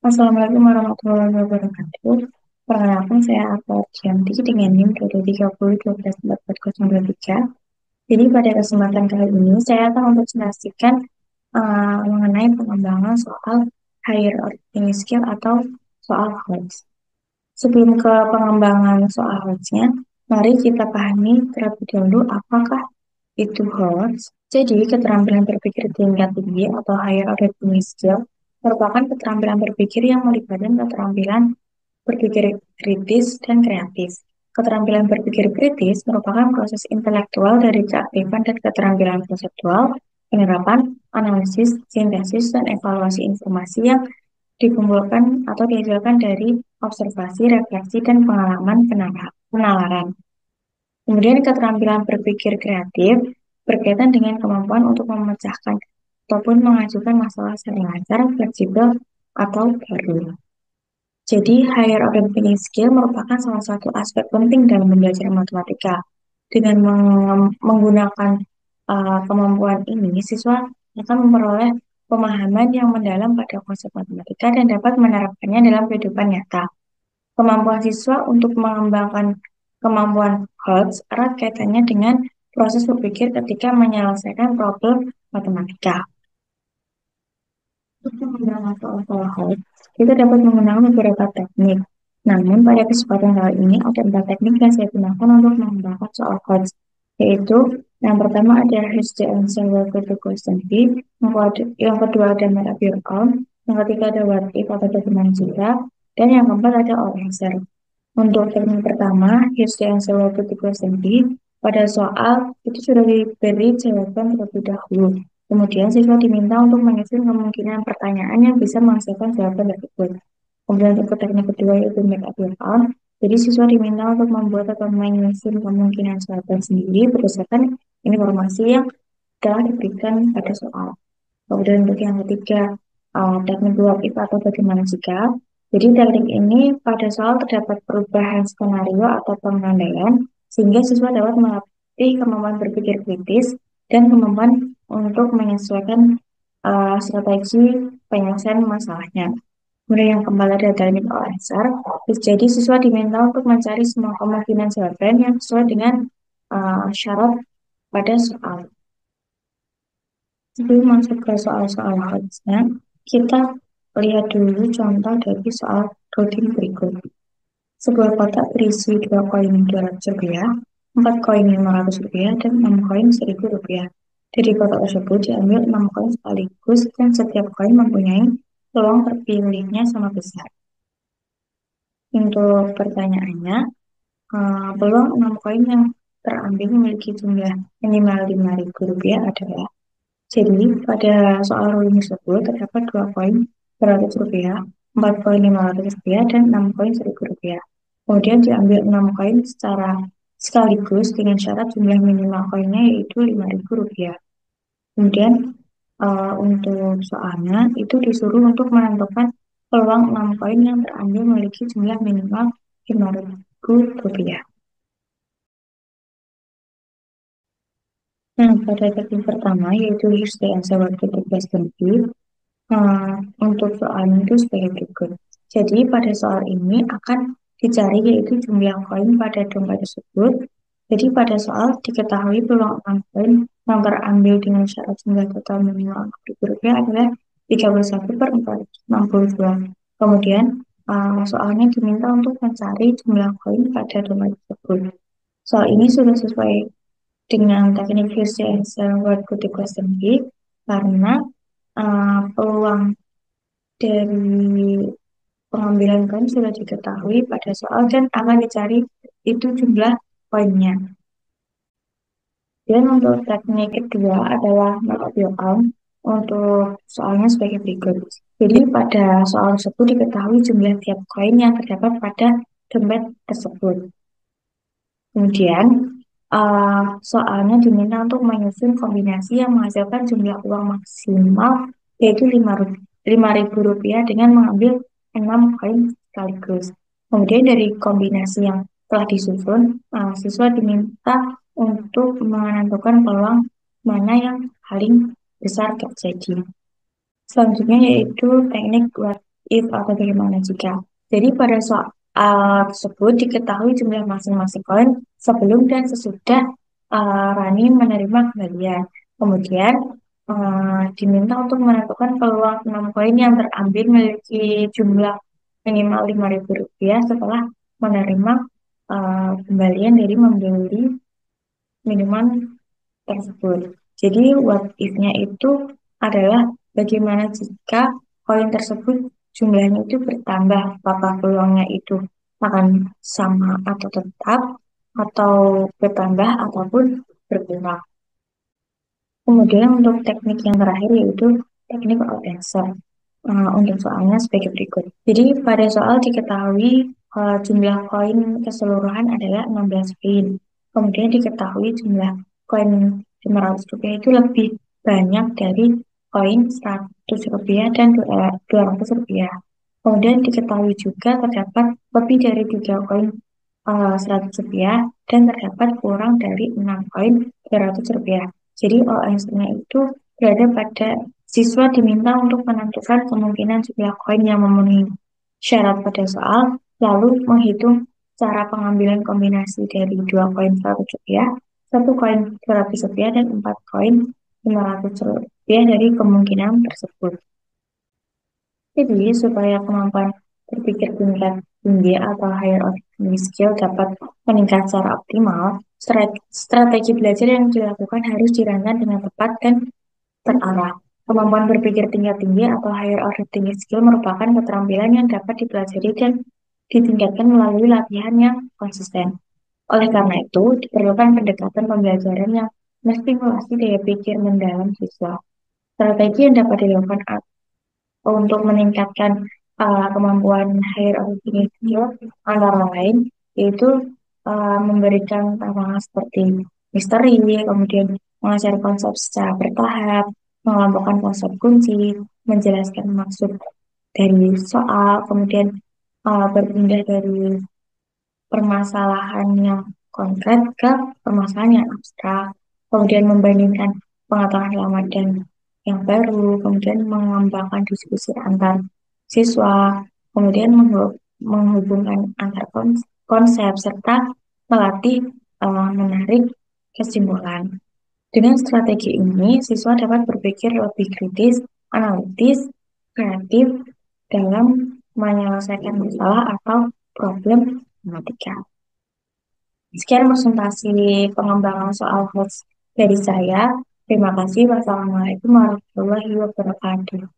Assalamualaikum warahmatullahi wabarakatuh. Perkenalkan saya Arta Ardianti dengan NIM 230124403. Jadi pada kesempatan kali ini saya akan mempresentasikan mengenai pengembangan soal higher order skill atau soal HOTS. Sebelum ke pengembangan soal HOTS-nya, mari kita pahami terlebih dahulu apakah itu HOTS. Jadi, keterampilan berpikir tingkat tinggi atau higher order skill merupakan keterampilan berpikir yang melibatkan keterampilan berpikir kritis dan kreatif. Keterampilan berpikir kritis merupakan proses intelektual dari keaktifan dan keterampilan konseptual, penerapan, analisis, sintesis, dan evaluasi informasi yang dikumpulkan atau dihasilkan dari observasi, refleksi, dan pengalaman penalaran. Kemudian keterampilan berpikir kreatif berkaitan dengan kemampuan untuk memecahkan ataupun mengajukan masalah secara lancar, fleksibel, atau baru. Jadi, higher order thinking skill merupakan salah satu aspek penting dalam belajar matematika. Dengan menggunakan kemampuan ini, siswa akan memperoleh pemahaman yang mendalam pada konsep matematika dan dapat menerapkannya dalam kehidupan nyata. Kemampuan siswa untuk mengembangkan kemampuan HOTS erat kaitannya dengan proses berpikir ketika menyelesaikan problem matematika. Untuk menggunakan soal-soal HOTS, kita dapat menggunakan beberapa teknik. Namun, pada kesempatan kali ini ada 4 teknik yang saya gunakan untuk mengembangkan soal HOTS, yaitu yang pertama ada Here's the answer, welcome to question B, yang kedua ada made up your own, yang ketiga ada what if atau bagaimana jika, dan yang keempat ada all answer. Untuk teknik pertama, here's the answer to the question B. Pada soal itu sudah diberi jawaban terlebih dahulu. Kemudian siswa diminta untuk menyusun kemungkinan pertanyaan yang bisa menghasilkan jawaban tersebut. Kemudian untuk teknik kedua yaitu make up your own. Jadi siswa diminta untuk membuat atau menyusun kemungkinan jawaban sendiri berdasarkan informasi yang telah diberikan pada soal. Kemudian untuk yang ketiga, teknik what if atau bagaimana jika. Jadi teknik ini pada soal terdapat perubahan skenario atau pengandaian sehingga siswa dapat melatih kemampuan berpikir kritis dan kemampuan untuk menyesuaikan strategi penyelesaian masalahnya. Kemudian yang keempat ada teknik all answer. Jadi siswa diminta untuk mencari semua kemungkinan jawaban yang sesuai dengan syarat pada soal. Sebelum masuk ke soal-soal HOTS-nya, kita lihat dulu contoh dari soal rutin berikut. Sebuah kotak berisi 2 koin Rp200, 4 koin Rp500, dan 6 koin Rp1.000. Dari kotak tersebut diambil 6 koin sekaligus dan setiap koin mempunyai peluang terpilihnya sama besar. Untuk pertanyaannya, peluang 6 koin yang terambil memiliki jumlah minimal Rp5.000 adalah. Jadi, pada soal rutin tersebut terdapat 2 koin Rp100, 4 koin Rp500, dan 6 koin Rp1.000. Kemudian diambil 6 koin secara sekaligus dengan syarat jumlah minimal koinnya yaitu Rp5.000. Kemudian untuk soalnya itu disuruh untuk menentukan peluang 6 koin yang terambil memiliki jumlah minimal Rp5.000. Nah, pada teknik pertama yaitu use the answer to the question B. Untuk soalnya itu sebagai berikut. Jadi pada soal ini akan dicari yaitu jumlah koin pada dompet tersebut. Jadi pada soal diketahui peluang 6 koin yang terambil dengan syarat jumlah total minimal Rp1.000 adalah 31/462. Kemudian soalnya diminta untuk mencari jumlah koin pada dompet tersebut. Soal ini sudah sesuai dengan teknik use the answer word to the question B karena peluang dari pengambilan koin sudah diketahui pada soal dan akan dicari itu jumlah koinnya. Dan untuk teknik kedua adalah make up your own. Untuk soalnya sebagai berikut. Jadi pada soal tersebut diketahui jumlah tiap koin yang terdapat pada dompet tersebut. Kemudian soalnya diminta untuk menyusun kombinasi yang menghasilkan jumlah uang maksimal yaitu Rp5.000 dengan mengambil 6 koin sekaligus. Kemudian dari kombinasi yang telah disusun, siswa diminta untuk menentukan peluang mana yang paling besar terjadi. Selanjutnya yaitu teknik what if atau bagaimana jika. Jadi pada soal tersebut diketahui jumlah masing-masing koin sebelum dan sesudah Rani menerima kembalian. Kemudian diminta untuk menentukan peluang 6 koin yang terambil memiliki jumlah minimal Rp5.000 setelah menerima kembalian dari membeli minuman tersebut. Jadi what if-nya itu adalah bagaimana jika koin tersebut jumlahnya itu bertambah, apakah peluangnya itu akan sama atau tetap, atau bertambah ataupun berkurang. Kemudian untuk teknik yang terakhir yaitu teknik odd answer. Untuk soalnya sebagai berikut. Jadi pada soal diketahui jumlah koin keseluruhan adalah 16 koin. Kemudian diketahui jumlah koin Rp500 itu lebih banyak dari koin Rp100 dan Rp200. Kemudian diketahui juga terdapat lebih dari 3 koin Rp100 dan terdapat kurang dari 6 koin Rp200. Jadi OS-nya itu berada pada siswa diminta untuk menentukan kemungkinan jumlah koin yang memenuhi syarat pada soal, lalu menghitung cara pengambilan kombinasi dari 2 koin Rp100, 1 koin Rp200 dan 4 koin Rp500 dari kemungkinan tersebut. Jadi, supaya kemampuan berpikir tingkat tinggi atau higher order skill dapat meningkat secara optimal, strategi belajar yang dilakukan harus dirancang dengan tepat dan terarah. Kemampuan berpikir tingkat tinggi atau higher order skill merupakan keterampilan yang dapat dipelajari dan ditingkatkan melalui latihan yang konsisten. Oleh karena itu, diperlukan pendekatan pembelajaran yang menstimulasi daya pikir mendalam siswa. Strategi yang dapat dilakukan untuk meningkatkan kemampuan higher order skill antara lain yaitu memberikan tantangan seperti misteri, kemudian mengajar konsep secara bertahap, mengelompokkan konsep kunci, menjelaskan maksud dari soal, kemudian berpindah dari permasalahan yang konkret ke permasalahan yang abstrak, kemudian membandingkan pengetahuan lama dan yang baru, kemudian mengembangkan diskusi antar siswa, kemudian menghubungkan antar konsep, serta melatih menarik kesimpulan. Dengan strategi ini, siswa dapat berpikir lebih kritis, analitis, kreatif dalam menyelesaikan masalah atau problem matematika. Sekian presentasi pengembangan soal hoax dari saya. Terima kasih. Wassalamualaikum warahmatullahi wabarakatuh.